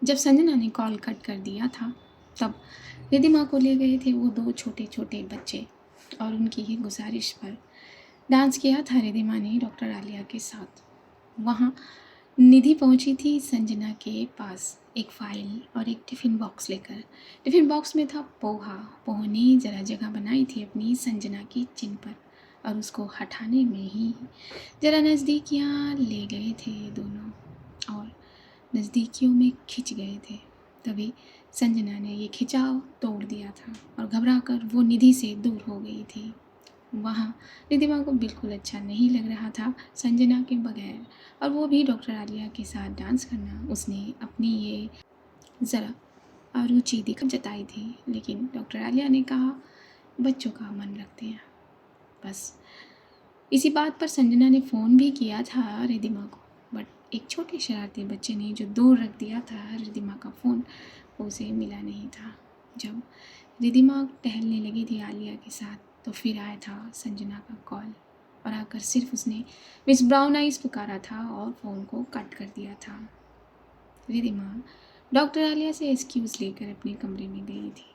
जब संजना ने call cut कर दिया था तब रिधिमा को ले गए थे वो दो छोटे छोटे बच्चे और उनकी ही गुजारिश पर डांस किया था रिधिमा ने डॉक्टर आलिया के साथ। वहाँ निधि पहुंची थी संजना के पास एक फाइल और एक टिफ़िन बॉक्स लेकर। टिफ़िन बॉक्स में था पोहा। पोहा ने ज़रा जगह बनाई थी अपनी संजना की चिन पर और उसको हटाने में ही ज़रा नज़दीकियाँ ले गए थे दोनों और नज़दीकियों में खिंच गए थे। तभी संजना ने ये खिंचाव तोड़ दिया था और घबराकर वो निधि से दूर हो गई थी। वहाँ रिधिमा को बिल्कुल अच्छा नहीं लग रहा था संजना के बगैर, और वो भी डॉक्टर आलिया के साथ डांस करना उसने अपनी ये ज़रा अरुचि जताई थी। लेकिन डॉक्टर आलिया ने कहा बच्चों का मन रखते हैं बस। इसी बात पर संजना ने फ़ोन भी किया था रिधिमा को, बट एक छोटे शरारती बच्चे ने जो दूर रख दिया था रिधिमा का फ़ोन, उसे मिला नहीं था। जब रिधिमा टहलने लगी थी आलिया के साथ तो फिर आया था संजना का कॉल और आकर सिर्फ उसने मिस ब्राउन आइज पुकारा था और फ़ोन को कट कर दिया था। रिधिमा डॉक्टर आलिया से एक्सक्यूज़ लेकर अपने कमरे में गई थी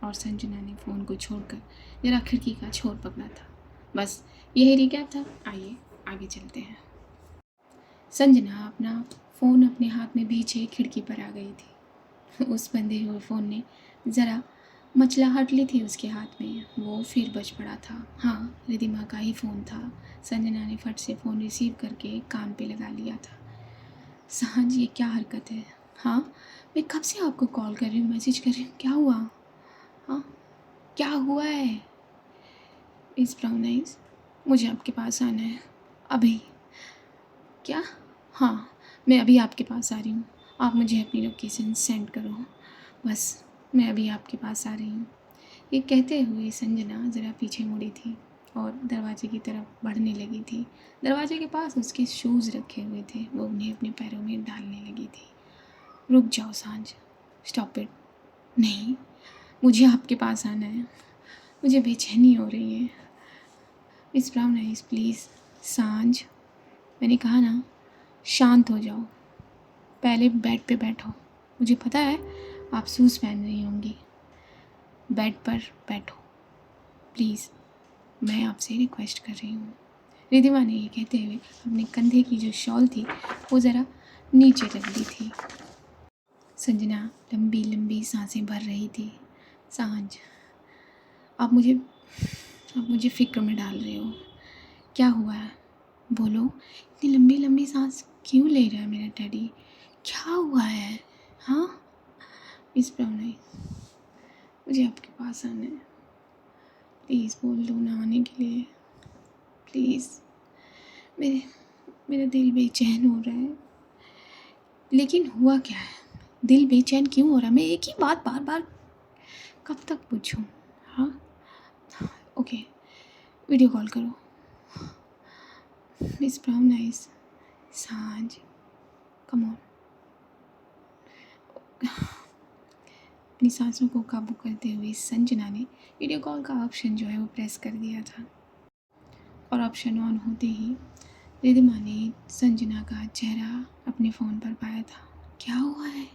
और संजना ने फ़ोन को छोड़कर जरा खिड़की का छोर पकड़ा था। बस यही रिकैप था। आइए आगे चलते हैं। संजना अपना फ़ोन अपने हाथ में भींचे खिड़की पर आ गई थी। उस बंधे हुए फ़ोन ने ज़रा मचलाहट ली थी उसके हाथ में। वो फिर बज पड़ा था। हाँ, रिधिमा का ही फ़ोन था। संजना ने फट से फ़ोन रिसीव करके कान पे लगा लिया था। सहज ये क्या हरकत है? हाँ, मैं कब से आपको कॉल कर रही हूँ, मैसेज कर रही हूँ, क्या हुआ? हाँ, क्या हुआ है? इस ब्राउन आइज, मुझे आपके पास आना है अभी। क्या? हाँ, मैं अभी आपके पास आ रही हूँ। आप मुझे अपनी लोकेशन सेंड करो। बस मैं अभी आपके पास आ रही हूँ। ये कहते हुए संजना ज़रा पीछे मुड़ी थी और दरवाजे की तरफ बढ़ने लगी थी। दरवाजे के पास उसके शूज़ रखे हुए थे। वो उन्हें अपने पैरों में डालने लगी थी। रुक जाओ सांझ, स्टॉप इट। नहीं, मुझे आपके पास आना है। मुझे बेचैनी हो रही है। Miss brown eyes please. सांझ, मैंने कहा ना, शांत हो जाओ। पहले बेड पे बैठो। मुझे पता है आप शूज़ पहन रही होंगी। बेड पर बैठो प्लीज़, मैं आपसे रिक्वेस्ट कर रही हूँ। रिधिमा ने ये कहते हुए अपने कंधे की जो शॉल थी वो ज़रा नीचे रख दी थी। संजना लंबी लंबी सांसें भर रही थी। सांझ, आप मुझे फ़िक्र में डाल रहे हो। क्या हुआ है? बोलो, इतनी लंबी लंबी सांस क्यों ले रहा है मेरा टेडी? क्या हुआ है? हाँ मिस ब्राउन आइज, मुझे आपके पास आना है। प्लीज़ बोल दो ना आने के लिए। प्लीज़, मेरा दिल बेचैन हो रहा है। लेकिन हुआ क्या है? दिल बेचैन क्यों हो रहा है? मैं एक ही बात बार बार कब तक पूछूं? हाँ, ओके, वीडियो कॉल करो। मिस ब्राउन आइज, सांझ, कम ऑन। अपनी सांसों को काबू करते हुए संजना ने वीडियो कॉल का ऑप्शन जो है वो प्रेस कर दिया था और ऑप्शन ऑन होते ही रिधिमा ने संजना का चेहरा अपने फ़ोन पर पाया था। क्या हुआ है?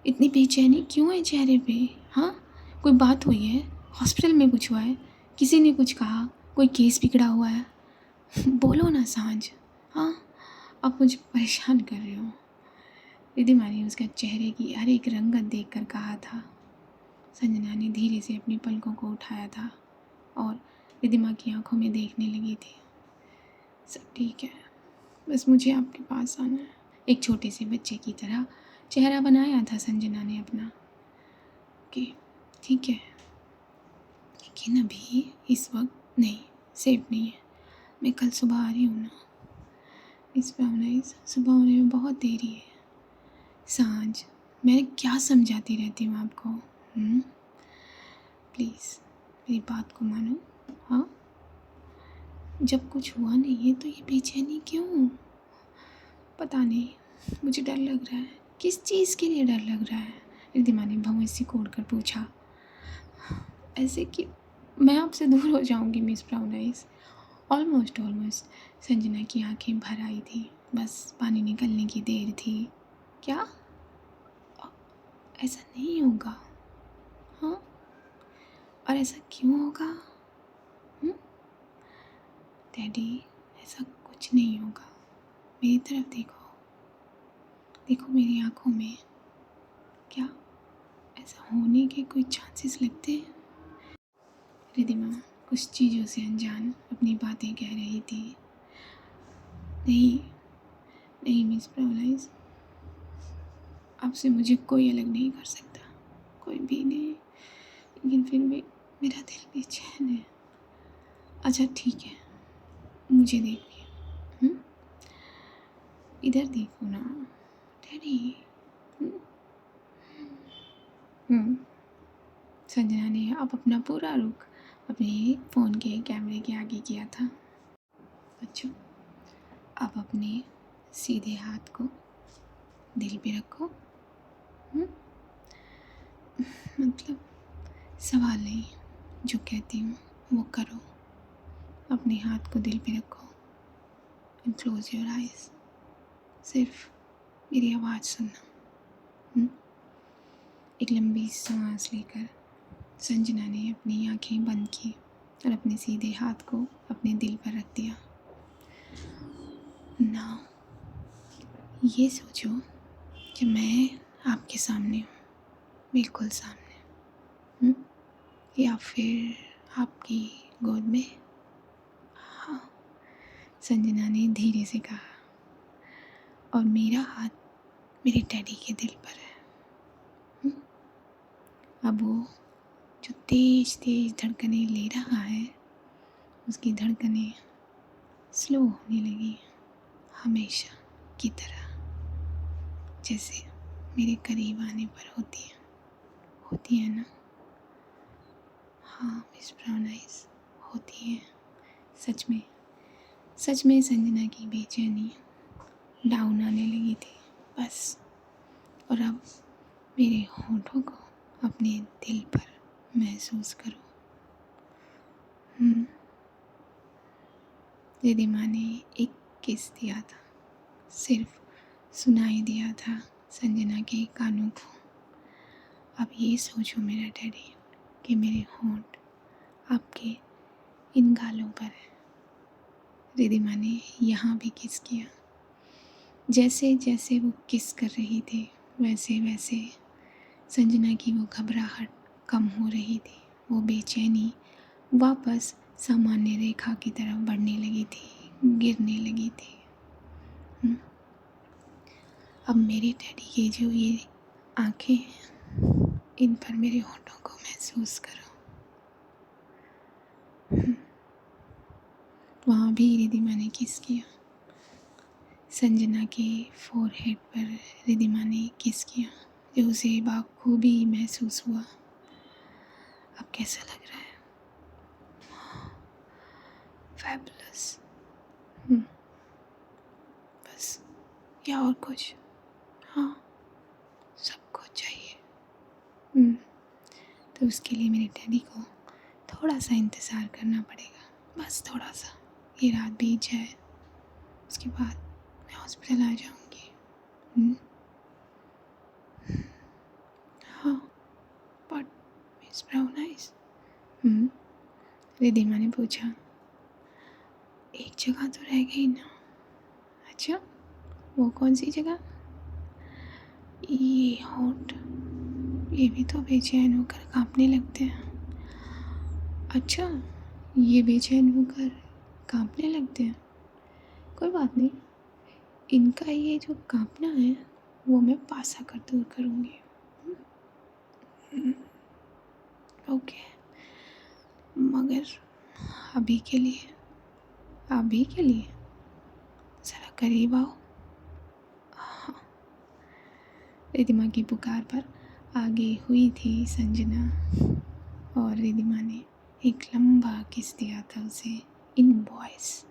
इतनी बेचैनी क्यों है चेहरे पे? हाँ, कोई बात हुई है? हॉस्पिटल में कुछ हुआ है? किसी ने कुछ कहा? कोई केस बिगड़ा हुआ है? बोलो ना सांझ। हाँ, आप मुझे परेशान कर रहे हो। रिधिमा ने उसके चेहरे की हर एक रंगत देखकर कहा था। संजना ने धीरे से अपनी पलकों को उठाया था और रिधिमा की आंखों में देखने लगी थी। सब ठीक है, बस मुझे आपके पास आना है। एक छोटे से बच्चे की तरह चेहरा बनाया था संजना ने अपना कि ठीक है, लेकिन अभी इस वक्त नहीं, सेफ नहीं है। मैं कल सुबह आ रही हूँ ना। इस ब्राउन सुबह होने में बहुत देरी है। सांझ, मैं क्या समझाती रहती हूँ आपको? प्लीज़ मेरी बात को मानो। हाँ, जब कुछ हुआ नहीं है तो ये बेचैनी क्यों? पता नहीं, मुझे डर लग रहा है। किस चीज़ के लिए डर लग रहा है? रिधिमा ने भौं से कोड़ कर पूछा। ऐसे कि मैं आपसे दूर हो जाऊंगी miss brown eyes. Almost Sanjana की आंखें भर आई थी। बस पानी निकलने की देर थी। क्या? ऐसा नहीं होगा। हाँ, और ऐसा क्यों होगा? हम्म? डैडी, ऐसा कुछ नहीं होगा। मेरी तरफ देखो, देखो मेरी आंखों में। क्या ऐसा होने के कोई चांसेस लगते हैं? रिधिमा कुछ चीज़ों से अनजान अपनी बातें कह रही थी। नहीं नहीं मिस प्रोलाइज, आपसे मुझे कोई अलग नहीं कर सकता, कोई भी नहीं। लेकिन फिर भी मेरा दिल बेचैन है। अच्छा ठीक है, मुझे देखिए। इधर देखो ना डैडी। हम्म, हम्म। संजना ने अब अपना पूरा रुख अपने फ़ोन के कैमरे के आगे किया था। अच्छा, अब अपने सीधे हाथ को दिल पे रखो। मतलब सवाल नहीं, जो कहती हूँ वो करो। अपने हाथ को दिल पे रखो एंड क्लोज योर आइज। सिर्फ मेरी आवाज़ सुनना। एक लंबी सांस लेकर संजना ने अपनी आंखें बंद की और अपने सीधे हाथ को अपने दिल पर रख दिया। नाउ ये सोचो कि मैं आपके सामने हूँ, बिल्कुल सामने। या फिर आपकी गोद में। हाँ, संजना ने धीरे से कहा, और मेरा हाथ मेरे डैडी के दिल पर है। अब वो जो तेज तेज धड़कनें ले रहा है, उसकी धड़कनें स्लो होने लगी, हमेशा की तरह, जैसे मेरे करीब आने पर होती है ना। हाँ मिस ब्राउन आइज, होती है। सच में संजना की बेचैनी डाउन आने लगी थी बस। और अब मेरे होठों को अपने दिल पर महसूस करो। रिधिमा ने एक किस दिया था, सिर्फ सुनाई दिया था संजना के कानों को। अब ये सोचो मेरा डैडी कि मेरे होंठ आपके इन गालों पर है। रिधिमा ने यहाँ भी किस किया। जैसे जैसे वो किस कर रही थी, वैसे वैसे संजना की वो घबराहट कम हो रही थी। वो बेचैनी वापस सामान्य रेखा की तरफ बढ़ने लगी थी, गिरने लगी थी। अब मेरे डैडी की जो ये आंखें हैं, इन पर मेरे होठों को महसूस करो। वहाँ भी रिधिमा ने किस किया। संजना के फोरहेड पर रिधिमा ने किस किया, जो उसे बाखूबी महसूस हुआ। अब कैसा लग रहा है? फैबुलस। बस, या और कुछ? हाँ, सब कुछ चाहिए। तो उसके लिए मेरे डैडी को थोड़ा सा इंतज़ार करना पड़ेगा, बस थोड़ा सा। ये रात बीत जाए, उसके बाद मैं हॉस्पिटल आ जाऊंगी। हाँ, but miss brown eyes, Ridhima ने पूछा। एक जगह तो रह गई ना। अच्छा, वो कौन सी जगह? ये होंठ, ये भी तो बेचैन होकर कांपने लगते हैं। अच्छा, ये बेचैन होकर कांपने लगते हैं। कोई बात नहीं, इनका ये जो कांपना है वो मैं पास आकर दूर करूँगी। ओके, मगर अभी के लिए ज़रा करीब आओ। हाँ। रिधिमा की पुकार पर आगे हुई थी संजना, और रिधिमा ने एक लंबा किस दिया था उसे इन वॉइस।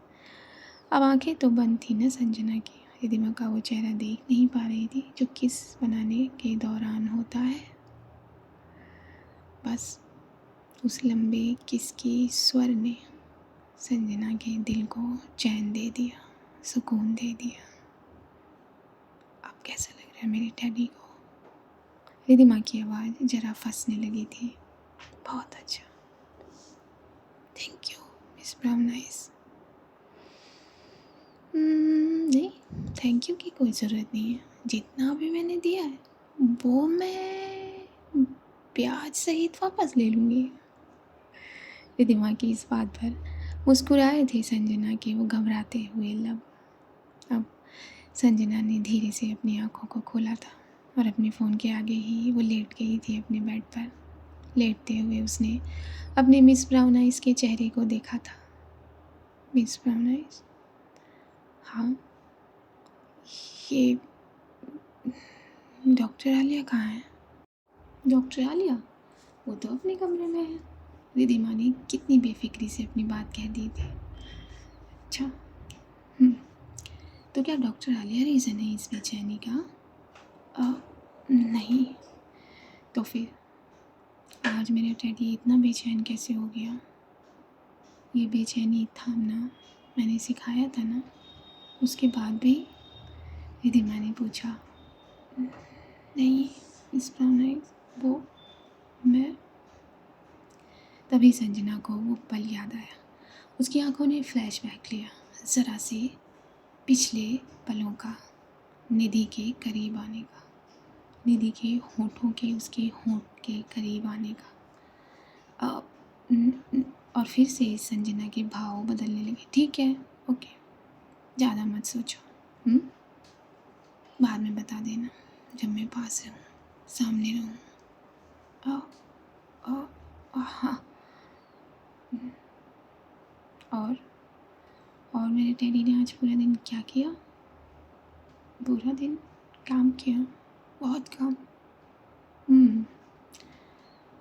अब आंखें तो बंद थी ना संजना की। रिधिमा का वो चेहरा देख नहीं पा रही थी जो किस बनाने के दौरान होता है। बस उस लंबे किस के स्वर ने संजना के दिल को चैन दे दिया, सुकून दे दिया। अब कैसा लग रहा है मेरे डैडी को? रिधिमा की आवाज़ ज़रा फंसने लगी थी। बहुत अच्छा, thank you miss brown eyes. नहीं, थैंक यू की कोई ज़रूरत नहीं है। जितना भी मैंने दिया है वो मैं ब्याज सहित वापस ले लूँगी। रिधिमा की इस बात पर मुस्कुराए थे संजना के वो घबराते हुए लब। अब संजना ने धीरे से अपनी आँखों को खोला था और अपने फ़ोन के आगे ही वो लेट गई थी अपने बेड पर। लेटते हुए उसने अपने मिस ब्राउन आइज़ के चेहरे को देखा था। Miss brown eyes? हाँ, ये डॉक्टर आलिया कहाँ है? डॉक्टर आलिया? वो तो अपने कमरे में है। रिधिमा ने कितनी बेफिक्री से अपनी बात कह दी थी। अच्छा, तो क्या डॉक्टर आलिया रीज़न है इस बेचैनी का? नहीं, तो फिर आज मेरा टेडी इतना बेचैन कैसे हो गया? ये बेचैनी थामना मैंने सिखाया था ना। उसके बाद भी? रिधिमा ने पूछा। नहीं मिस ब्राउन आइज़, वो मैं। तभी संजना को वो पल याद आया। उसकी आंखों ने फ्लैशबैक लिया, ज़रा से पिछले पलों का, निधि के करीब आने का, निधि के होठों के उसके होंठ के करीब आने का। और फिर से संजना के भाव बदलने लगे। ठीक है, ओके, ज़्यादा मत सोचो, बाद में बता देना जब मैं पास रहूँ, सामने रहूँ। हाँ। और मेरे टेडी ने आज पूरा दिन क्या किया? पूरा दिन काम किया, बहुत काम।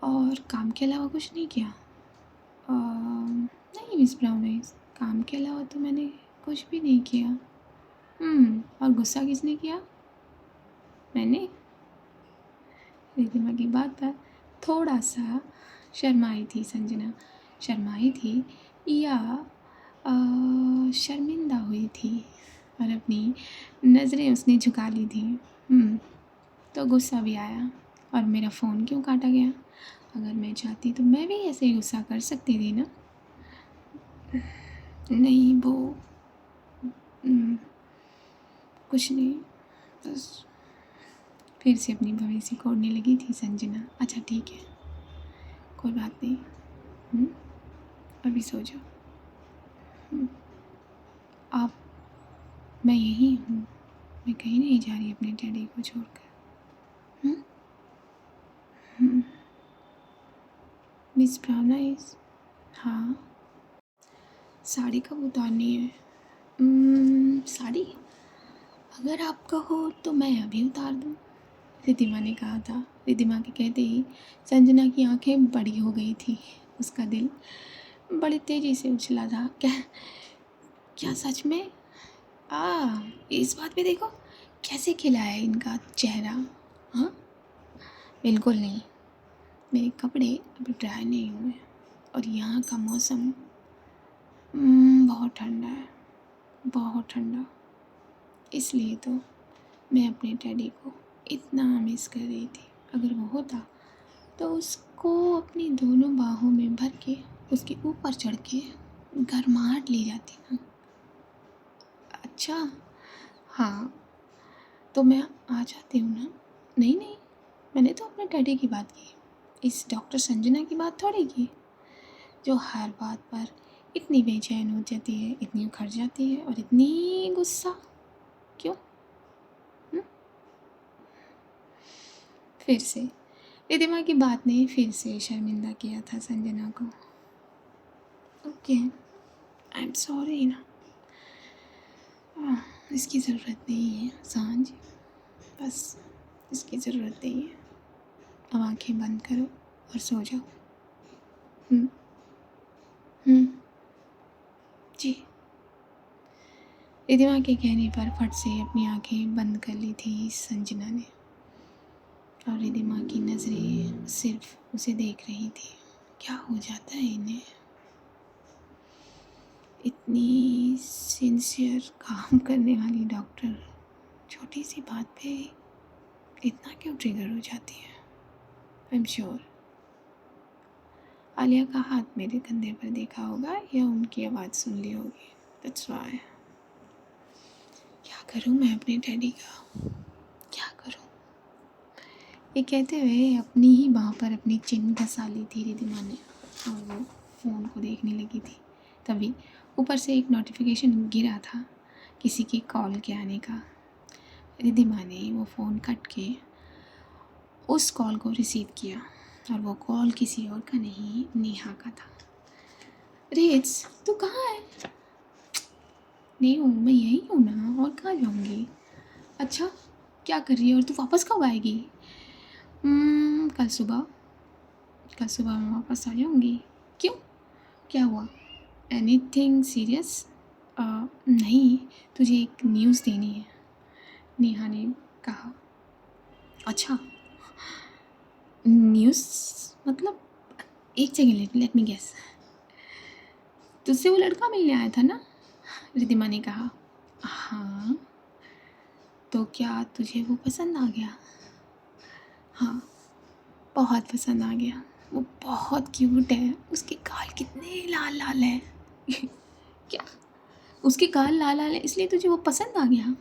और काम के अलावा कुछ नहीं किया? नहीं मिस ब्राउन आइज़, काम के अलावा तो मैंने कुछ भी नहीं किया। और गुस्सा किसने किया? मैंने? रिधिमा की बात पर थोड़ा सा शर्माई थी संजना। शर्माई थी या शर्मिंदा हुई थी और अपनी नज़रें उसने झुका ली थी। तो गुस्सा भी आया। और मेरा फ़ोन क्यों काटा गया? अगर मैं चाहती तो मैं भी ऐसे ही गुस्सा कर सकती थी ना। नहीं, वो कुछ नहीं, बस। फिर से अपनी भवेसी कोड़ने लगी थी संजना। अच्छा ठीक है, कोई बात नहीं, अभी सो जाओ। आप, मैं यहीं हूँ, मैं कहीं नहीं जा रही अपने डैडी को छोड़कर। Miss brown eyes? हाँ। साड़ी कब उतारनी है? साड़ी अगर आप कहो तो मैं अभी उतार दूँ, रिधिमा ने कहा था। रिधिमा के कहते ही संजना की आंखें बड़ी हो गई थी। उसका दिल बड़ी तेज़ी से उछला था। क्या सच में? इस बात पे देखो कैसे खिला है इनका चेहरा। हाँ, बिल्कुल नहीं, मेरे कपड़े अभी ड्राई नहीं हुए और यहाँ का मौसम बहुत ठंडा है, बहुत ठंडा। इसलिए तो मैं अपने डैडी को इतना मिस कर रही थी। अगर वो होता तो उसको अपनी दोनों बाहों में भर के उसके ऊपर चढ़ के गर्माहट ले जाती ना। अच्छा, हाँ, तो मैं आ जाती हूँ ना। नहीं, मैंने तो अपने डैडी की बात की, इस डॉक्टर संजना की बात थोड़ी की, जो हर बात पर इतनी बेचैन हो जाती है, इतनी उखड़ जाती है और इतनी गुस्सा क्यों? फिर से रिधिमा की बात ने फिर से शर्मिंदा किया था संजना को। ओके, आई एम सॉरी ना। इसकी ज़रूरत नहीं है सांझ, बस इसकी ज़रूरत नहीं है। अब आंखें बंद करो और सो जाओ। जी। रिधिमा के कहने पर फट से अपनी आंखें बंद कर ली थी संजना ने और रिधिमा की नज़रें सिर्फ उसे देख रही थी। क्या हो जाता है इन्हें? इतनी सिंसियर काम करने वाली डॉक्टर छोटी सी बात पे इतना क्यों ट्रिगर हो जाती है? आई एम श्योर आलिया का हाथ मेरे कंधे पर देखा होगा या उनकी आवाज़ सुन ली होगी। That's why. क्या करूँ मैं अपने डैडी का, क्या करूँ? ये कहते हुए अपनी ही बाह पर अपनी चिन घसा ली थी रिद्धिमा ने और वो फ़ोन को देखने लगी थी। तभी ऊपर से एक नोटिफिकेशन गिरा था किसी की कॉल के आने का। रिद्धिमा ने वो फ़ोन कट के उस कॉल को रिसीव किया और वो कॉल किसी और का नहीं, नेहा का था। रिट्स, तू कहाँ है? नहीं हूँ, मैं यहीं हूँ ना, और कहाँ जाऊँगी? अच्छा, क्या कर रही है और तू वापस कब आएगी? कल सुबह। कल सुबह मैं वापस आ जाऊँगी। क्यों, क्या हुआ? Anything serious? नहीं, तुझे एक न्यूज़ देनी है, नेहा ने कहा। अच्छा, न्यूज़ मतलब? एक सेकेंड, लेट मी गेस। तुझसे वो लड़का मिलने आया था ना? रिद्धिमा ने कहा। हाँ, तो क्या तुझे वो पसंद आ गया? हाँ, बहुत पसंद आ गया। वो बहुत क्यूट है, उसके गाल कितने लाल लाल हैं। क्या, उसके गाल लाल लाल है इसलिए तुझे वो पसंद आ गया?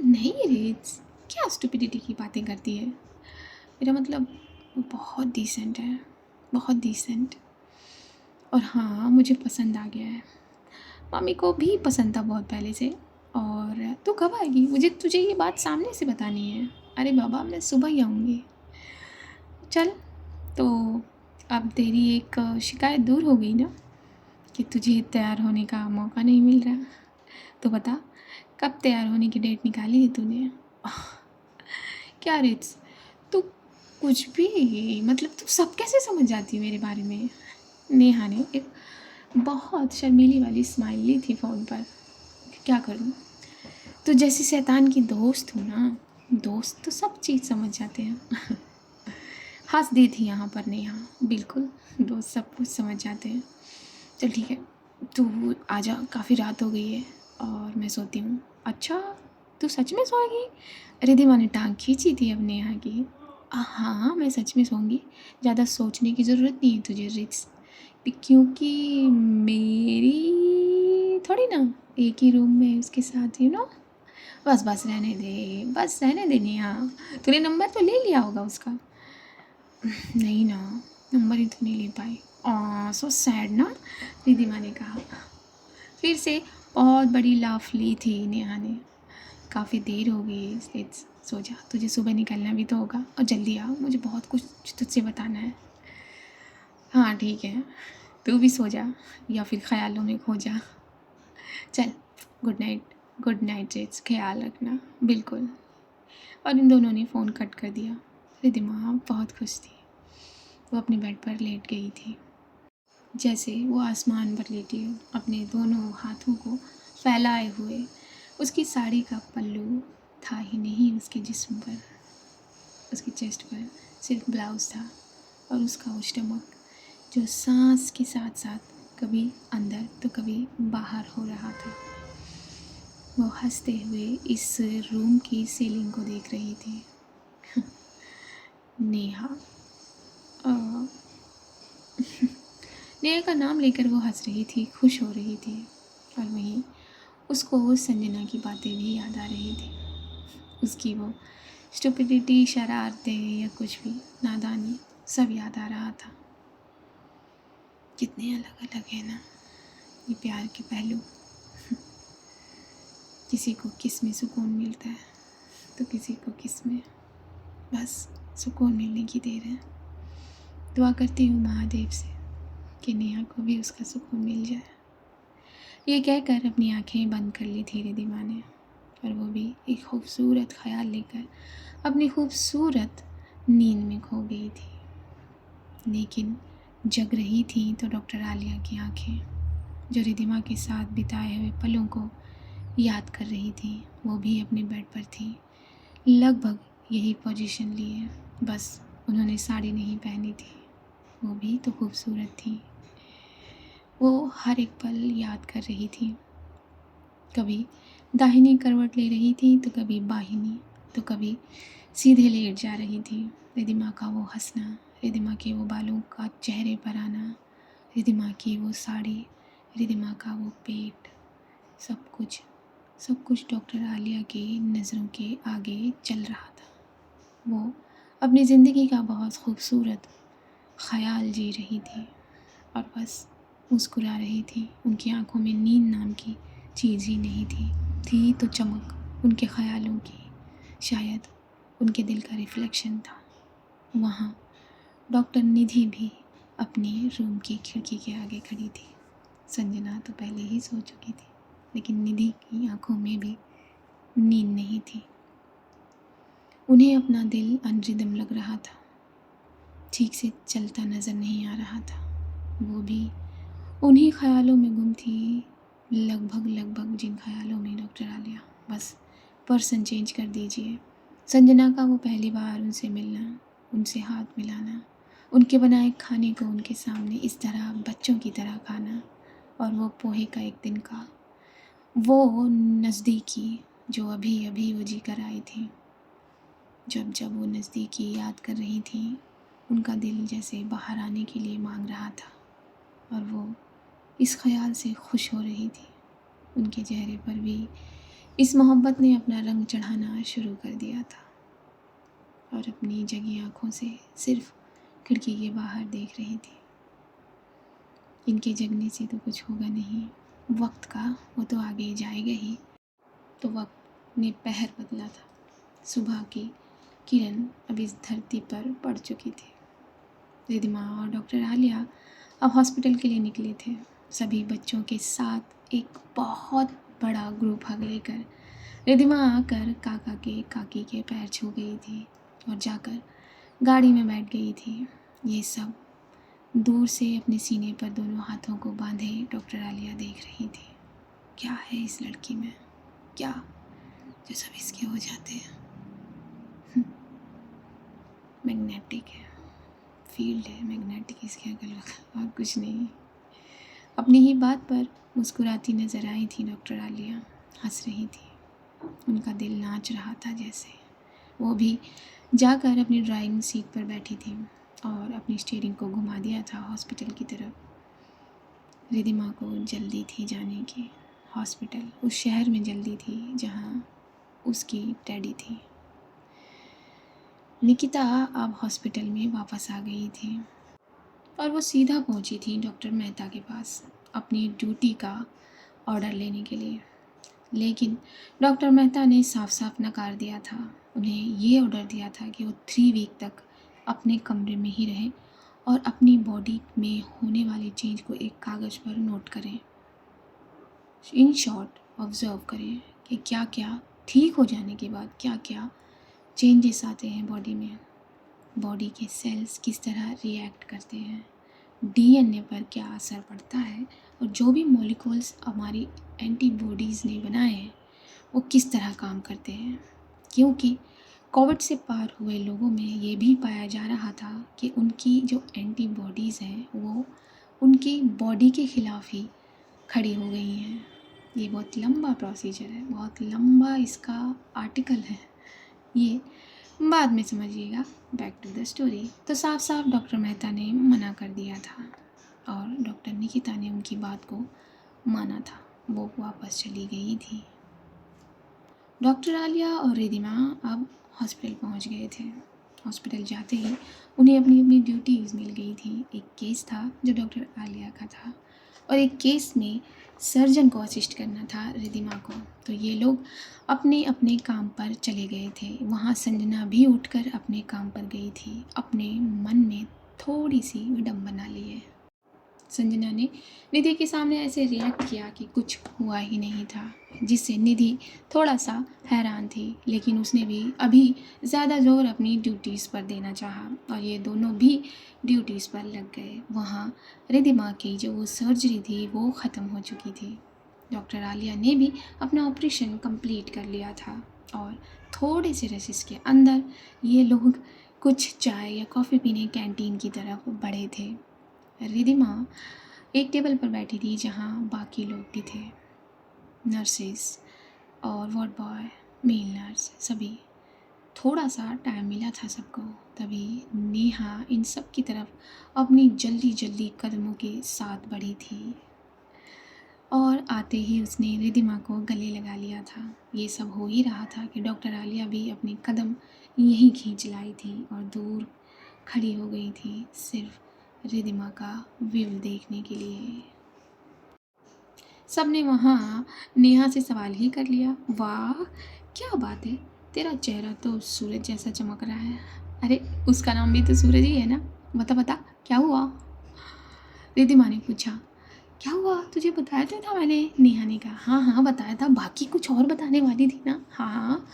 नहीं रिच, क्या स्टुपिडिटी की बातें करती है। मेरा मतलब वो बहुत डिसेंट है, बहुत डिसेंट। और हाँ, मुझे पसंद आ गया है। मम्मी को भी पसंद था बहुत पहले से। और तू कब आएगी? मुझे तुझे ये बात सामने से बतानी है। अरे बाबा, मैं सुबह ही आऊँगी। चल, तो अब तेरी एक शिकायत दूर हो गई ना कि तुझे तैयार होने का मौका नहीं मिल रहा। तो बता, कब तैयार होने की डेट निकाली है तूने? क्या रिट्स, तू कुछ भी, मतलब तू सब कैसे समझ जाती है मेरे बारे में? नेहा ने एक बहुत शर्मीली वाली स्माइल ली थी फ़ोन पर। क्या करूँ, तो जैसी शैतान की दोस्त हूँ ना, दोस्त तो सब चीज़ समझ जाते हैं। हंस दी थी यहाँ पर नेहा। बिल्कुल, दोस्त सब कुछ समझ जाते हैं। चल ठीक है, तू आजा, काफ़ी रात हो गई है और मैं सोती हूँ। अच्छा, तू सच में सोएगी? रिद्धिमा ने टांग खींची थी अब नेहा की। हाँ, मैं सच में सोऊंगी। ज़्यादा सोचने की ज़रूरत नहीं है तुझे रिट्स, क्योंकि मेरी थोड़ी ना एक ही रूम में उसके साथ, बस बस रहने दे, बस रहने दे नेहा। तूने नंबर तो ले लिया होगा उसका? नहीं ना, नंबर ही तो नहीं ले पाई। सो सैड ना, रिद्धिमा ने कहा। फिर से बहुत बड़ी लाफ ली थी नेहा ने। काफ़ी देर हो गई इसलिए सो जा, तुझे सुबह निकलना भी तो होगा, और जल्दी आ, मुझे बहुत कुछ तुझसे बताना है। हाँ ठीक है, तू भी सो जा या फिर ख्यालों में खो जा। चल, good night. Good night jets, ख्याल रखना। बिल्कुल। और इन दोनों ने फ़ोन कट कर दिया। रिद्धिमा बहुत खुश थी। वो अपने बेड पर लेट गई थी, जैसे वो आसमान पर लेटी हो, अपने दोनों हाथों को फैलाए हुए। उसकी साड़ी का पल्लू था ही नहीं उसके जिस्म पर, उसकी चेस्ट पर सिर्फ ब्लाउज़ था। और उसका वो स्टमक जो सांस के साथ साथ कभी अंदर तो कभी बाहर हो रहा था। वो हंसते हुए इस रूम की सीलिंग को देख रही थी। नेहा। अ, नेहा का नाम लेकर वो हंस रही थी, खुश हो रही थी। और वहीं उसको संजना की बातें भी याद आ रही थी। उसकी वो स्टुपिडिटी, शरारतें या कुछ भी नादानी, सब याद आ रहा था। कितने अलग अलग है ना ये प्यार के पहलू। किसी को किस में सुकून मिलता है तो किसी को किस में, बस सुकून मिलने की देर है। दुआ करती हूँ महादेव से कि नेहा को भी उसका सुकून मिल जाए। ये कहकर अपनी आंखें बंद कर ली थी रिद्धिमा ने, और वो भी एक खूबसूरत ख्याल लेकर अपनी खूबसूरत नींद में खो गई थी। लेकिन जग रही थी तो डॉक्टर आलिया की आंखें, जो रिद्धिमा के साथ बिताए हुए पलों को याद कर रही थी। वो भी अपने बेड पर थी, लगभग यही पोजीशन लिए, बस उन्होंने साड़ी नहीं पहनी थी। वो भी तो खूबसूरत थी। वो हर एक पल याद कर रही थी। कभी दाहिनी करवट ले रही थी तो कभी बाहिनी, तो कभी सीधे लेट जा रही थी। रिद्धिमा का वो हंसना, रिधिमा के वो बालों का चेहरे पर आना, रिधिमा की वो साड़ी, रिधिमा का वो पेट, सब कुछ डॉक्टर आलिया की नज़रों के आगे चल रहा था। वो अपनी ज़िंदगी का बहुत खूबसूरत ख़याल जी रही थी और बस मुस्कुरा रही थी। उनकी आंखों में नींद नाम की चीज़ ही नहीं थी तो चमक उनके ख़यालों की, शायद उनके दिल का रिफ्लेक्शन था। वहाँ डॉक्टर निधि भी अपने रूम की खिड़की के आगे खड़ी थी। संजना तो पहले ही सो चुकी थी, लेकिन निधि की आंखों में भी नींद नहीं थी। उन्हें अपना दिल अनरिदम लग रहा था, ठीक से चलता नज़र नहीं आ रहा था। वो भी उन्हीं ख्यालों में गुम थी, लगभग जिन ख्यालों में डॉक्टर आलिया बस पर्सन चेंज कर दीजिए। संजना का वो पहली बार उनसे मिलना, उनसे हाथ मिलाना, उनके बनाए खाने को उनके सामने इस तरह बच्चों की तरह खाना, और वो पोहे का एक दिन का वो नज़दीकी जो अभी अभी वो जी कर आई थी। जब वो नज़दीकी याद कर रही थी, उनका दिल जैसे बाहर आने के लिए मांग रहा था और वो इस ख्याल से खुश हो रही थी। उनके चेहरे पर भी इस मोहब्बत ने अपना रंग चढ़ाना शुरू कर दिया था और अपनी जगी आँखों से सिर्फ खिड़की के बाहर देख रही थी। इनके जगने से तो कुछ होगा नहीं, वक्त का वो तो आगे जाएगा ही। तो वक्त ने पहर बदला था। सुबह की किरण अब इस धरती पर पड़ चुकी थी। रिधिमा और डॉक्टर आलिया अब हॉस्पिटल के लिए निकले थे, सभी बच्चों के साथ एक बहुत बड़ा ग्रुप हग लेकर। रिधिमा आकर काका के काकी के पैर छू गई थी और जाकर गाड़ी में बैठ गई थी। ये सब दूर से अपने सीने पर दोनों हाथों को बांधे डॉक्टर आलिया देख रही थी। क्या है इस लड़की में, क्या जो सब इसके हो जाते हैं। मैग्नेटिक है, फील्ड है मैग्नेटिक इसके अगल बगल, और कुछ नहीं। अपनी ही बात पर मुस्कुराती नज़र आई थी डॉक्टर आलिया, हंस रही थी। उनका दिल नाच रहा था जैसे। वो भी जाकर अपनी ड्राइविंग सीट पर बैठी थी और अपनी स्टीयरिंग को घुमा दिया था हॉस्पिटल की तरफ। रिधिमा को जल्दी थी जाने की हॉस्पिटल, उस शहर में जल्दी थी जहाँ उसकी डैडी थी। निकिता अब हॉस्पिटल में वापस आ गई थी और वो सीधा पहुंची थी डॉक्टर मेहता के पास अपनी ड्यूटी का ऑर्डर लेने के लिए। लेकिन डॉक्टर मेहता ने साफ साफ नकार दिया था। उन्हें ये ऑर्डर दिया था कि वो 3 वीक तक अपने कमरे में ही रहें और अपनी बॉडी में होने वाले चेंज को एक कागज़ पर नोट करें। इन शॉर्ट ऑब्ज़र्व करें कि क्या क्या ठीक हो जाने के बाद क्या क्या चेंजेस आते हैं बॉडी में, बॉडी के सेल्स किस तरह रिएक्ट करते हैं, डीएनए पर क्या असर पड़ता है, और जो भी मॉलिक्यूल्स हमारी एंटीबॉडीज़ ने बनाए हैं वो किस तरह काम करते हैं। क्योंकि कोविड से पार हुए लोगों में ये भी पाया जा रहा था कि उनकी जो एंटीबॉडीज़ हैं वो उनकी बॉडी के ख़िलाफ़ ही खड़ी हो गई हैं। ये बहुत लंबा प्रोसीजर है, बहुत लंबा इसका आर्टिकल है, ये बाद में समझिएगा। Back to the story. तो साफ साफ डॉक्टर मेहता ने मना कर दिया था और डॉक्टर निकिता ने उनकी बात को माना था। वो वापस चली गई थी। डॉक्टर आलिया और रिधिमा अब हॉस्पिटल पहुंच गए थे। हॉस्पिटल जाते ही उन्हें अपनी अपनी ड्यूटीज़ मिल गई थी। एक केस था जो डॉक्टर आलिया का था और एक केस में सर्जन को असिस्ट करना था रिधिमा को। तो ये लोग अपने अपने काम पर चले गए थे। वहाँ संजना भी उठकर अपने काम पर गई थी, अपने मन में थोड़ी सी विडम्बना लिए। संजना ने निधि के सामने ऐसे रिएक्ट किया कि कुछ हुआ ही नहीं था, जिससे निधि थोड़ा सा हैरान थी। लेकिन उसने भी अभी ज़्यादा जोर अपनी ड्यूटीज़ पर देना चाहा और ये दोनों भी ड्यूटीज़ पर लग गए। वहाँ रिधिमा की जो वो सर्जरी थी वो ख़त्म हो चुकी थी। डॉक्टर आलिया ने भी अपना ऑपरेशन कंप्लीट कर लिया था और थोड़े से रसिस के अंदर ये लोग कुछ चाय या कॉफ़ी पीने कैंटीन की तरफ बढ़े थे। रिधिमा एक टेबल पर बैठी थी जहाँ बाकी लोग भी थे, नर्सेस और वार्ड बॉय, मेल नर्स, सभी। थोड़ा सा टाइम मिला था सबको, तभी नेहा इन सब की तरफ अपनी जल्दी जल्दी कदमों के साथ बढ़ी थी और आते ही उसने रिद्धिमा को गले लगा लिया था। ये सब हो ही रहा था कि डॉक्टर आलिया भी अपने कदम यहीं खींच लाई थी और दूर खड़ी हो गई थी सिर्फ रिद्धिमा का व्यू देखने के लिए। सबने वहाँ नेहा से सवाल ही कर लिया, वाह क्या बात है, तेरा चेहरा तो सूरज जैसा चमक रहा है। अरे उसका नाम भी तो सूरज ही है ना, बता बता क्या हुआ। रिद्धिमा ने पूछा। क्या हुआ, तुझे बताया तो था मैंने। नेहा ने कहा, हाँ हाँ बताया था, बाकी कुछ और बताने वाली थी ना। हाँ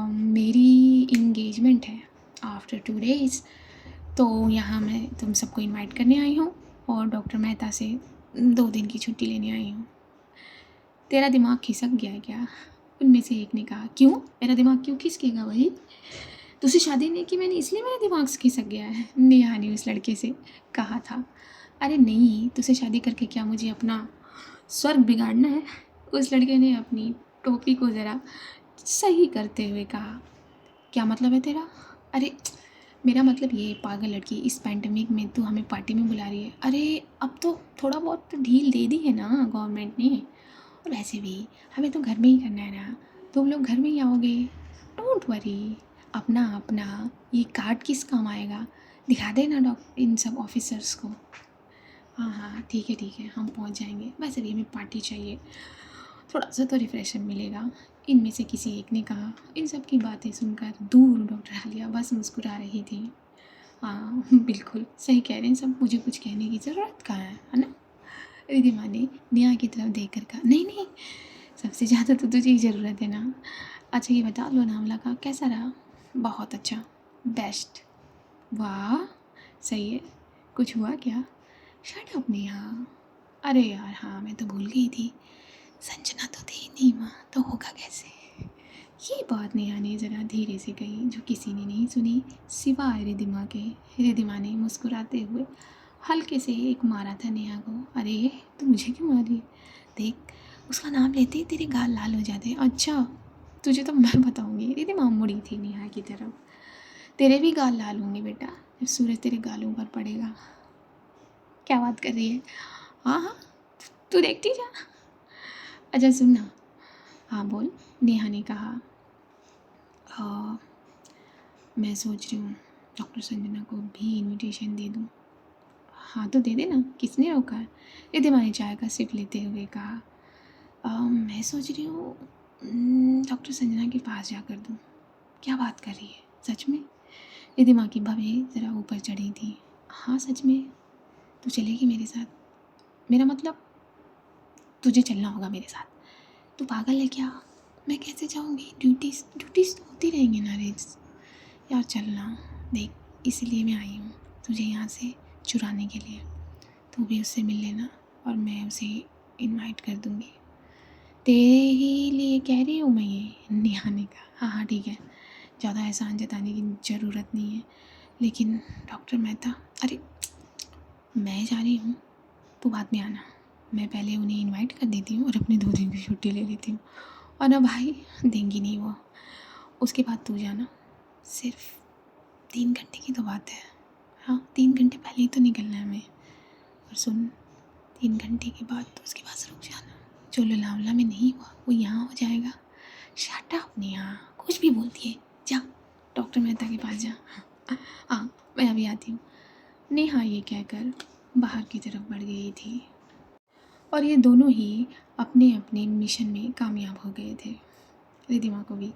मेरी इंगेजमेंट है आफ्टर 2 days, तो यहाँ मैं तुम सबको इनवाइट करने आई हूँ और डॉक्टर मेहता से 2 दिन की छुट्टी लेने आई हूँ। तेरा दिमाग खिसक गया है क्या, उनमें से एक ने कहा। क्यों, मेरा दिमाग क्यों खिसकेगा भाई, तुझसे शादी नहीं की मैंने इसलिए मेरा दिमाग खिसक गया है, नेहा ने उस लड़के से कहा था। अरे नहीं, तुझसे शादी करके क्या मुझे अपना स्वर्ग बिगाड़ना है, उस लड़के ने अपनी टोपी को ज़रा सही करते हुए कहा। क्या मतलब है तेरा। अरे मेरा मतलब ये पागल लड़की, इस पैंडमिक में तू हमें पार्टी में बुला रही है। अरे अब तो थोड़ा बहुत तो ढील दे दी है ना गवर्नमेंट ने, और वैसे भी हमें तो घर में ही करना है ना, तुम लोग घर में ही आओगे, डोंट वरी। अपना अपना ये कार्ड किस काम आएगा, दिखा देना डॉक्टर इन सब ऑफिसर्स को। हाँ हाँ ठीक है हम पहुँच जाएंगे, वैसे भी हमें पार्टी चाहिए, थोड़ा सा तो रिफ्रेशमेंट मिलेगा, इनमें से किसी एक ने कहा। इन सब की बातें सुनकर दूर डॉक्टर आलिया बस मुस्कुरा रही थी। हाँ बिल्कुल सही कह रहे हैं सब, मुझे कुछ कहने की ज़रूरत कहाँ है ना। रिद्धिमा ने नेहा की तरफ देख कर कहा, नहीं नहीं सबसे ज़्यादा तो तुझे ही ज़रूरत है ना। अच्छा ये बता, लोनावला का कैसा रहा। बहुत अच्छा, बेस्ट। वाह सही है, कुछ हुआ क्या। Shut up Neha. अरे यार हाँ मैं तो भूल गई थी, संजना तो थी नहीं वहाँ, तो होगा कैसे। ये बात नेहा ने ज़रा धीरे से कही जो किसी ने नहीं सुनी सिवाय रिद्धिमा के। रिद्धिमा ने मुस्कुराते हुए हल्के से एक मारा था नेहा को। अरे तू मुझे क्यों मारी, देख उसका नाम लेते ही तेरे गाल लाल हो जाते। अच्छा तुझे तो मैं बताऊँगी। रिद्धिमा मुड़ी थी नेहा की तरफ। तेरे भी गाल लाल होंगे बेटा जब सूरज तेरे गालों पर पड़ेगा। क्या बात कर रही है, हाँ हाँ तू देखती जा। अच्छा सुन ना, हाँ बोल, नेहा ने कहा। मैं सोच रही हूँ डॉक्टर संजना को भी इनविटेशन दे दूँ। हाँ तो दे देना, किसने रोका है। रिद्धिमा ने चाय का सिप लेते हुए कहा। मैं सोच रही हूँ डॉक्टर संजना के पास जाकर दूँ। क्या बात कर रही है, सच में। रिद्धिमा की भवें ज़रा ऊपर चढ़ी थी। हाँ सच में, तू चलेगी मेरे साथ, मेरा मतलब तुझे चलना होगा मेरे साथ। तू पागल है क्या, मैं कैसे जाऊँगी, ड्यूटीज़ ड्यूटीज़ तो होती रहेंगी ना रेज। यार चलना, देख इसीलिए मैं आई हूँ तुझे यहाँ से चुराने के लिए, तू भी उससे मिल लेना और मैं उसे इनवाइट कर दूँगी। तेरे ही लिए कह रही हूँ मैं ये, नेहा ने कहा। हाँ हाँ ठीक है, ज़्यादा एहसान जताने की ज़रूरत नहीं है, लेकिन डॉक्टर मेहता। अरे मैं जा रही हूँ, तू बाद में आना, मैं पहले उन्हें इनवाइट कर देती हूँ और अपने 2 दिन की छुट्टी ले लेती हूँ। और ना भाई देंगी नहीं वो, उसके बाद तू जाना, सिर्फ 3 घंटे की तो बात है। हाँ 3 घंटे पहले ही तो निकलना है हमें। और सुन, 3 घंटे के बाद तो उसके पास रुक जाना, जो लोनावला में नहीं हुआ वो यहाँ हो जाएगा। शट अप नेहा, कुछ भी बोलती है, जा डॉक्टर मेहता के पास जा। हाँ मैं अभी आती हूँ। नेहा ये कहकर बाहर की तरफ बढ़ गई थी और ये दोनों ही अपने अपने मिशन में कामयाब हो गए थे। रिद्धिमा को भी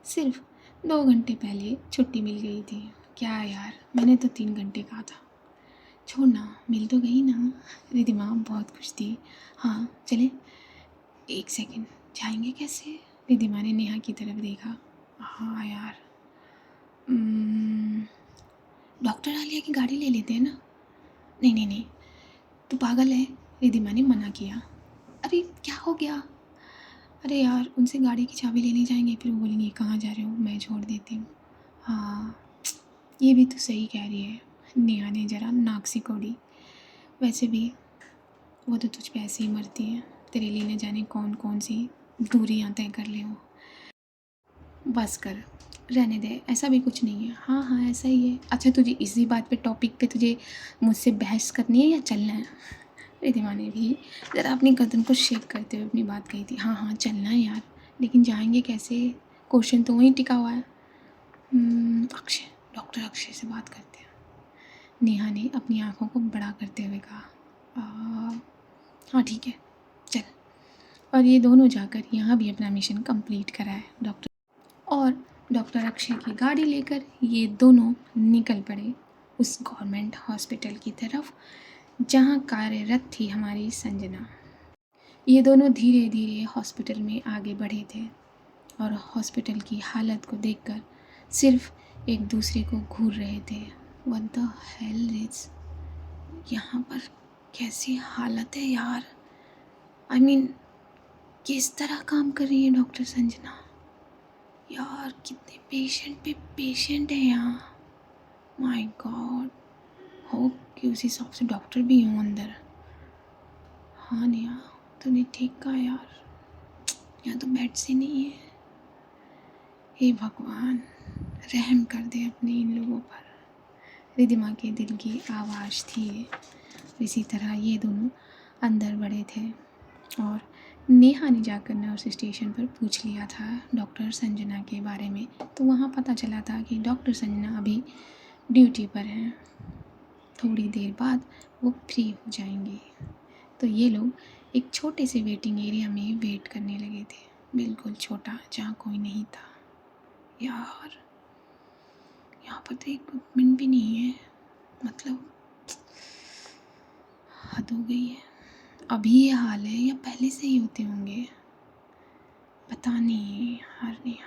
सिर्फ 2 घंटे पहले छुट्टी मिल गई थी। क्या यार, मैंने तो 3 घंटे कहा था। छोड़ना, मिल तो गई ना। रिद्धिमा बहुत खुश थी। हाँ चले, 1 सेकंड, जाएंगे कैसे। रिद्धिमा ने नेहा की तरफ देखा। हाँ यार डॉक्टर आलिया की गाड़ी ले लेते हैं ना। नहीं नहीं नहीं, तू पागल है, रिद्धिमा ने मना किया। अरे क्या हो गया। अरे यार उनसे गाड़ी की चाबी लेने जाएंगे, फिर वो बोलेंगे कहाँ जा रहे हो, मैं छोड़ देती हूँ। हाँ ये भी तो सही कह रही है। नेहा ने ज़रा नाक सिकोड़ी। वैसे भी वो तो तुझ पे ऐसे ही मरती है, तेरे लिए न जाने कौन कौन सी दूरियाँ तय कर ले वो। बस कर, रहने दे, ऐसा भी कुछ नहीं है। हाँ हाँ ऐसा ही है। अच्छा तुझे इसी बात पे, टॉपिक पे तुझे मुझसे बहस करनी है या चलना है? रिधिमा ने भी ज़रा अपनी गर्दन को शेक करते हुए अपनी बात कही थी। हाँ हाँ चलना है यार, लेकिन जाएंगे कैसे? क्वेश्चन तो वहीं टिका हुआ है। अक्षय, डॉक्टर अक्षय से बात करते हैं। नेहा ने अपनी आंखों को बड़ा करते हुए कहा। हाँ ठीक है चल। और ये दोनों जाकर यहाँ भी अपना मिशन कंप्लीट कराए। डॉक्टर अक्षय की गाड़ी लेकर ये दोनों निकल पड़े उस गवर्नमेंट हॉस्पिटल की तरफ जहाँ कार्यरत थी हमारी संजना। ये दोनों धीरे धीरे हॉस्पिटल में आगे बढ़े थे और हॉस्पिटल की हालत को देखकर सिर्फ एक दूसरे को घूर रहे थे। व्हाट द हेल इज, यहाँ पर कैसी हालत है यार। आई मीन किस तरह काम कर रही है डॉक्टर संजना यार। कितने पेशेंट पे पेशेंट है यहाँ। माय गॉड, होप कि उस हिसाब से डॉक्टर भी हों अंदर। हाँ नेहा तूने ठीक कहा यार, यहाँ तो बेड से नहीं है। हे भगवान रहम कर दे अपने इन लोगों पर। रिधिमा के दिल की आवाज़ थी ये। इसी तरह ये दोनों अंदर बढ़े थे और नेहा ने जाकर नर्स स्टेशन पर पूछ लिया था डॉक्टर संजना के बारे में। तो वहाँ पता चला था कि डॉक्टर संजना अभी ड्यूटी पर हैं, थोड़ी देर बाद वो फ्री हो जाएंगी। तो ये लोग एक छोटे से वेटिंग एरिया में वेट करने लगे थे, बिल्कुल छोटा, जहाँ कोई नहीं था। यार यहाँ पर तो इक्विपमेंट भी नहीं है, मतलब हद हो गई है। अभी ये हाल है या पहले से ही होते होंगे, पता नहीं यार। नहीं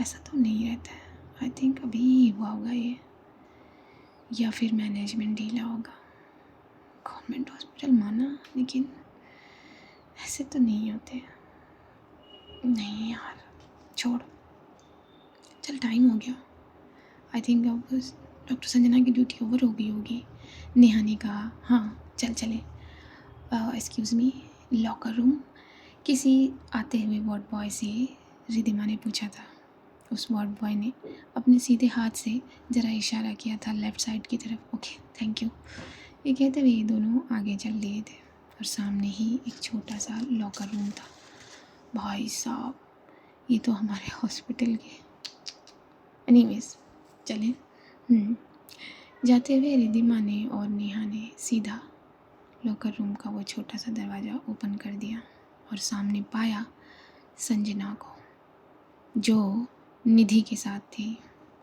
ऐसा तो नहीं रहता है। आई थिंक अभी ही हुआ होगा ये, या फिर मैनेजमेंट ढीला होगा। गवर्नमेंट हॉस्पिटल माना, लेकिन ऐसे तो नहीं होते। नहीं यार छोड़, चल टाइम हो गया। आई थिंक अब डॉक्टर संजना की ड्यूटी ओवर हो गई होगी। नेहा ने कहा। हाँ चल चले। Excuse me, locker room. किसी आते हुए वार्ड बॉय से रिधिमा ने पूछा था। उस वार्ड बॉय ने अपने सीधे हाथ से ज़रा इशारा किया था लेफ़्ट साइड की तरफ। Okay thank you. ये कहते हुए ये दोनों आगे चल दिए थे और सामने ही एक छोटा सा लॉकर रूम था। भाई साहब ये तो हमारे हॉस्पिटल के। एनीवेज चलें। जाते हुए रिधिमा ने और नेहा ने सीधा लॉकर रूम का वो छोटा सा दरवाज़ा ओपन कर दिया और सामने पाया संजना को, जो निधि के साथ थी।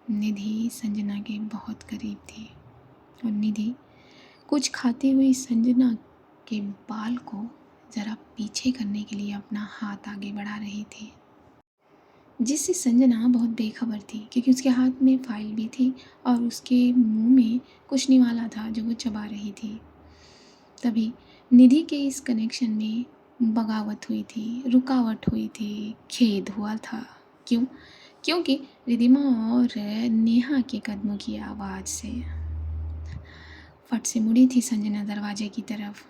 निधि संजना के बहुत करीब थी और निधि कुछ खाती हुई संजना के बाल को ज़रा पीछे करने के लिए अपना हाथ आगे बढ़ा रही थी, जिससे संजना बहुत बेखबर थी क्योंकि उसके हाथ में फाइल भी थी और उसके मुंह में कुछ निवाला था जो वो चबा रही थी। तभी निधि के इस कनेक्शन में बगावत हुई थी, रुकावट हुई थी, खेद हुआ था। क्यों? क्योंकि रिधिमा और नेहा के कदमों की आवाज़ से। फट से मुड़ी थी संजना दरवाजे की तरफ।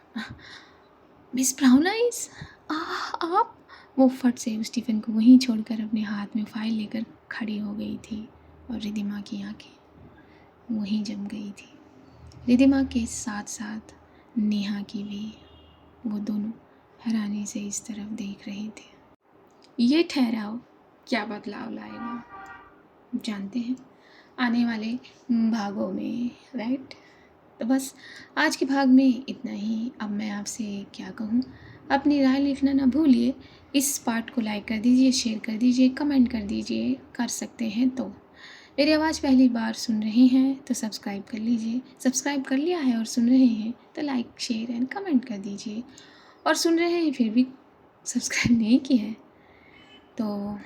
मिस ब्राउन आइज, आप? वो फट से उस टिफ़िन को वहीं छोड़कर अपने हाथ में फाइल लेकर खड़ी हो गई थी और रिधिमा की आंखें वहीं जम गई थी। रिधिमा के साथ साथ नेहा की भी। वो दोनों हैरानी से इस तरफ देख रहे थे। ये ठहराव क्या बदलाव लाएगा जानते हैं आने वाले भागों में, राइट? तो बस आज के भाग में इतना ही। अब मैं आपसे क्या कहूँ, अपनी राय लिखना ना भूलिए। इस पार्ट को लाइक कर दीजिए, शेयर कर दीजिए, कमेंट कर दीजिए, कर सकते हैं तो। मेरी आवाज़ पहली बार सुन रहे हैं तो सब्सक्राइब कर लीजिए। सब्सक्राइब कर लिया है और सुन रहे हैं तो लाइक शेयर एंड कमेंट कर दीजिए। और सुन रहे हैं फिर भी सब्सक्राइब नहीं किया है तो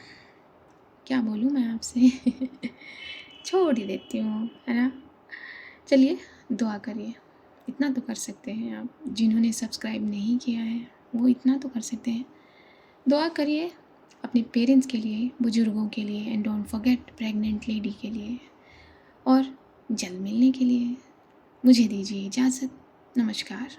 क्या बोलूँ मैं आपसे छोड़ ही देती हूँ, है ना। चलिए दुआ करिए, इतना तो कर सकते हैं आप। जिन्होंने सब्सक्राइब नहीं किया है वो इतना तो कर सकते हैं, दुआ करिए अपने पेरेंट्स के लिए, बुज़ुर्गों के लिए, and don't forget pregnant lady के लिए। और जल्द मिलने के लिए मुझे दीजिए इजाज़त। नमस्कार।